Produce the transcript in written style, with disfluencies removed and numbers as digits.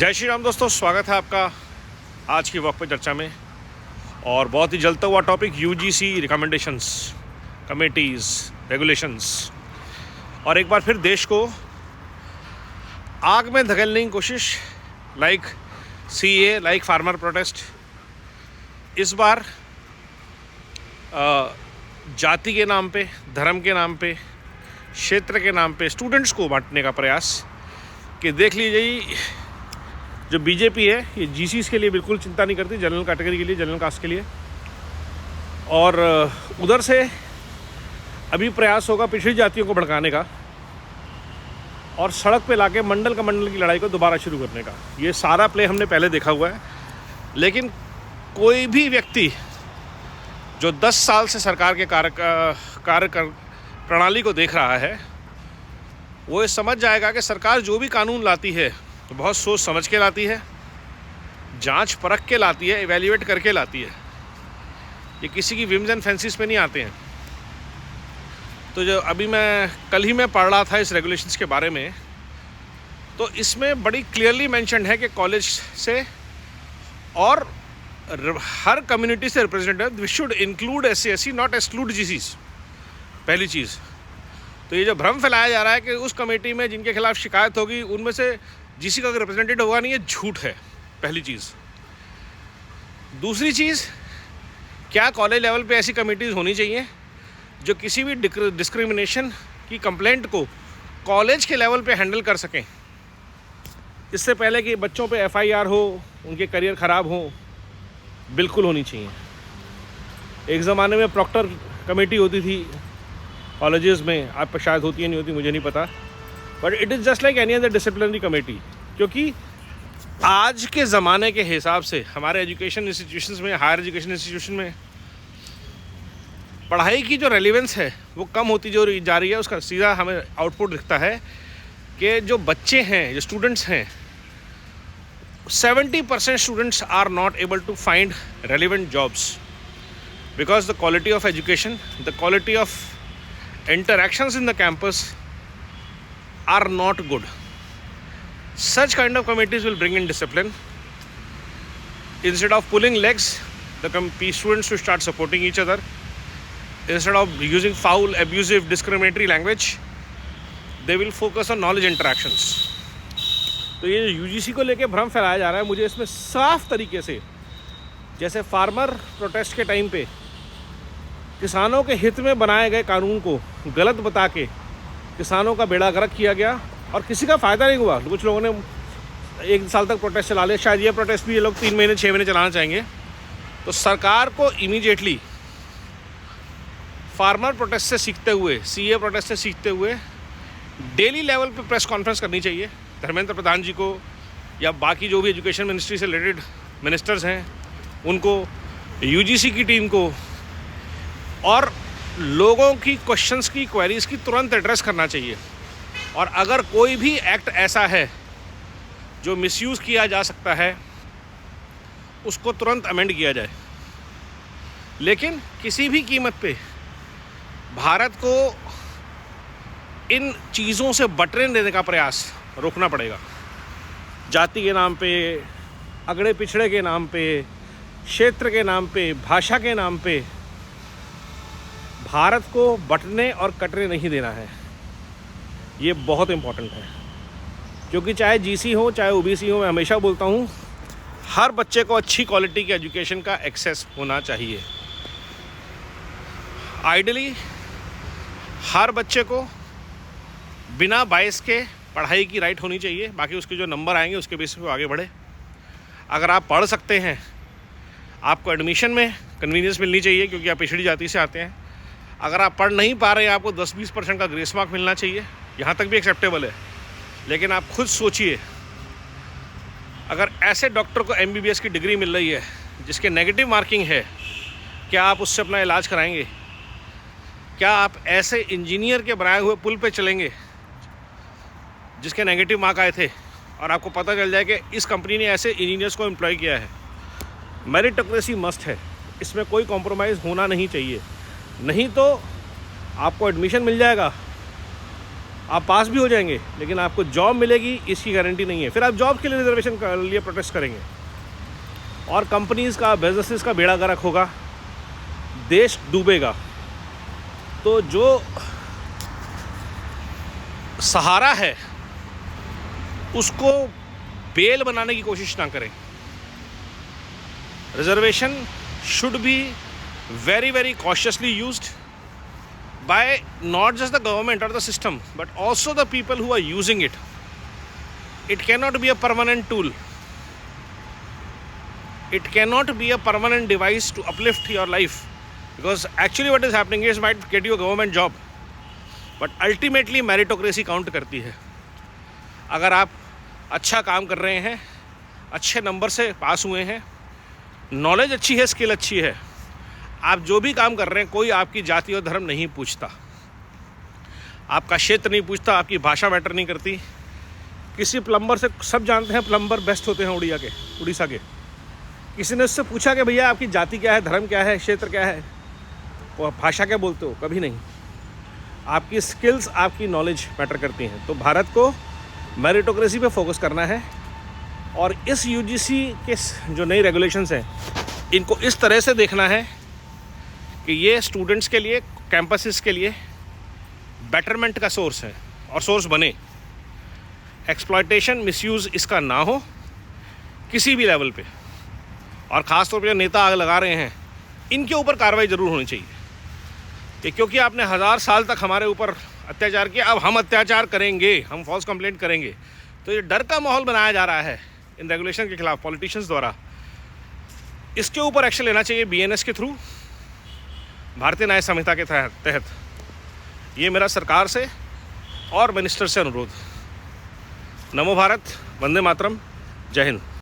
जय श्री राम दोस्तों, स्वागत है आपका आज की वक्त पे चर्चा में। और बहुत ही जलता हुआ topic UGC recommendations, committees, regulations और एक बार फिर देश को आग में धकेलने की कोशिश। Like CA, like farmer protest. इस बार जाति के नाम पे, धर्म के नाम पे, क्षेत्र के नाम पे स्टूडेंट्स को बांटने का प्रयास कि देख लीजिए जो बीजेपी है ये जीसीस के लिए बिल्कुल चिंता नहीं करती, जनरल कैटेगरी के लिए, जनरल कास्ट के लिए। और उधर से अभी प्रयास होगा पिछड़ी जातियों को भड़काने का और सड़क पे लाके मंडल का मंडल की लड़ाई को दोबारा शुरू करने का। ये सारा प्ले हमने पहले देखा हुआ है, लेकिन कोई भी व्यक्ति जो 10 साल से सरकार के कार्य प्रणाली को देख रहा है वो ये समझ जाएगा कि सरकार जो भी कानून लाती है तो बहुत सोच समझ के लाती है, जांच परख के लाती है, इवैल्यूएट करके लाती है। ये किसी की विम्स एंड फैंसीज पे नहीं आते हैं। तो जो अभी कल ही मैं पढ़ रहा था इस रेगुलेशंस के बारे में, तो इसमें बड़ी क्लियरली मेंशन है कि कॉलेज से और हर कम्युनिटी से representative we should include SC SC, not exclude GCs. पहली चीज़ तो ये जो भ्रम फैलाया जा रहा है कि उस कमेटी में जिनके खिलाफ शिकायत होगी उनमें से जीसी का रिप्रेजेंटेटिव होगा नहीं, ये झूठ है। पहली चीज़। दूसरी चीज़, क्या कॉलेज लेवल पे ऐसी कमेटीज़ होनी चाहिए जो किसी भी डिस्क्रिमिनेशन की कंप्लेंट को कॉलेज के लेवल पे हैंडल कर सकें, इससे पहले कि बच्चों पे FIR हो, उनके करियर ख़राब हो। बिल्कुल होनी चाहिए। एक ज़माने में प्रॉक्टर कमेटी होती थी कॉलेजेस में, आप शायद होती है नहीं होती मुझे नहीं पता, but it is just like any other disciplinary committee. क्योंकि आज के ज़माने के हिसाब से हमारे एजुकेशन इंस्टीट्यूशंस में, हायर एजुकेशन इंस्टीट्यूशन में पढ़ाई की जो रेलिवेंस है वो कम होती जो जा रही है। उसका सीधा हमें आउटपुट दिखता है कि जो बच्चे हैं, जो स्टूडेंट्स हैं, 70% students are not able to find relevant jobs because the quality of education, the quality of interactions in the campus are not good. Such kind of committees will bring in discipline. Instead of pulling legs, the students should start supporting each other. Instead of using foul, abusive, discriminatory language, they will focus on knowledge interactions. तो ये UGC को लेके भ्रम फैलाया जा रहा है, मुझे इसमें साफ तरीके से, जैसे फार्मर प्रोटेस्ट के टाइम पे किसानों के हित में बनाए गए कानून को गलत बता के किसानों का बेड़ा गर्क किया गया और किसी का फ़ायदा नहीं हुआ। कुछ लोगों ने 1 साल तक प्रोटेस्ट चला लिया, शायद ये प्रोटेस्ट भी ये लोग 3 महीने 6 महीने चलाना चाहेंगे। तो सरकार को इमीडिएटली फार्मर प्रोटेस्ट से सीखते हुए, CA प्रोटेस्ट से सीखते हुए डेली लेवल पे प्रेस कॉन्फ्रेंस करनी चाहिए। धर्मेंद्र प्रधान जी को या बाकी जो भी एजुकेशन मिनिस्ट्री से रिलेटेड मिनिस्टर्स हैं उनको, UGC की टीम को, और लोगों की क्वेश्चंस की, क्वेरीज़ की तुरंत एड्रेस करना चाहिए। और अगर कोई भी एक्ट ऐसा है जो मिसयूज़ किया जा सकता है उसको तुरंत अमेंड किया जाए। लेकिन किसी भी कीमत पे भारत को इन चीज़ों से बटने देने का प्रयास रोकना पड़ेगा। जाति के नाम पे, अगड़े पिछड़े के नाम पे, क्षेत्र के नाम पे, भाषा के नाम पे भारत को बंटने और कटने नहीं देना है। ये बहुत इम्पोर्टेंट है, क्योंकि चाहे GC हो चाहे OBC हो, मैं हमेशा बोलता हूँ हर बच्चे को अच्छी क्वालिटी की एजुकेशन का एक्सेस होना चाहिए। आइडियली हर बच्चे को बिना बायस के पढ़ाई की राइट होनी चाहिए। बाकी उसके जो नंबर आएंगे उसके बेसिस पे आगे बढ़े। अगर आप पढ़ सकते हैं, आपको एडमिशन में कन्वीनियंस मिलनी चाहिए क्योंकि आप पिछड़ी जाति से आते हैं। अगर आप पढ़ नहीं पा रहे हैं, आपको 10-20% का ग्रेस मार्क मिलना चाहिए, यहाँ तक भी एक्सेप्टेबल है। लेकिन आप खुद सोचिए, अगर ऐसे डॉक्टर को MBBS की डिग्री मिल रही है जिसके नेगेटिव मार्किंग है, क्या आप उससे अपना इलाज कराएंगे? क्या आप ऐसे इंजीनियर के बनाए हुए पुल पे चलेंगे जिसके नेगेटिव मार्क आए थे और आपको पता चल जाए कि इस कंपनी ने ऐसे इंजीनियर्स को एम्प्लॉय किया है? मेरिटोक्रेसी मस्ट है, इसमें कोई कॉम्प्रोमाइज़ होना नहीं चाहिए। नहीं तो आपको एडमिशन मिल जाएगा आप पास भी हो जाएंगे लेकिन आपको जॉब मिलेगी इसकी गारंटी नहीं है। फिर आप जॉब के लिए रिजर्वेशन के लिए प्रोटेस्ट करेंगे और कंपनीज़ का, बिजनेसेस का बेड़ा गर्क होगा, देश डूबेगा। तो जो सहारा है उसको बेल बनाने की कोशिश ना करें। Reservation should be very very cautiously used by not just the government or the system but also the people who are using it. It cannot be a permanent tool. It cannot be a permanent device to uplift your life, because actually what is happening is might get you a government job but ultimately meritocracy count करती है। अगर आप अच्छा काम कर रहे हैं, अच्छे नंबर से पास हुए हैं, नॉलेज अच्छी है, स्किल अच्छी है, आप जो भी काम कर रहे हैं, कोई आपकी जाति और धर्म नहीं पूछता, आपका क्षेत्र नहीं पूछता, आपकी भाषा मैटर नहीं करती। किसी प्लम्बर से, सब जानते हैं प्लम्बर बेस्ट होते हैं उड़ीसा के। किसी ने उससे पूछा कि भैया आपकी जाति क्या है, धर्म क्या है, क्षेत्र क्या है, वो भाषा क्या बोलते हो? कभी नहीं। आपकी स्किल्स, आपकी नॉलेज मैटर करती हैं। तो भारत को मेरिटोक्रेसी पे फोकस करना है और इस यूजीसी के जो नई रेगुलेशंस हैं इनको इस तरह से देखना है कि ये स्टूडेंट्स के लिए, कैंपसेस के लिए बेटरमेंट का सोर्स है और सोर्स बने। एक्सप्लॉयटेशन, मिसयूज़ इसका ना हो किसी भी लेवल पे। और ख़ास तौर पे जो नेता आग लगा रहे हैं इनके ऊपर कार्रवाई ज़रूर होनी चाहिए कि क्योंकि आपने 1000 साल तक हमारे ऊपर अत्याचार किया, अब हम अत्याचार करेंगे, हम फॉल्स कंप्लेंट करेंगे। तो ये डर का माहौल बनाया जा रहा है इन रेगुलेशन के खिलाफ पॉलिटिशियंस द्वारा। इसके ऊपर एक्शन लेना चाहिए BNS के थ्रू, भारतीय न्याय संहिता के तहत। ये मेरा सरकार से और मिनिस्टर से अनुरोध। नमो भारत, वंदे मातरम, जय हिंद।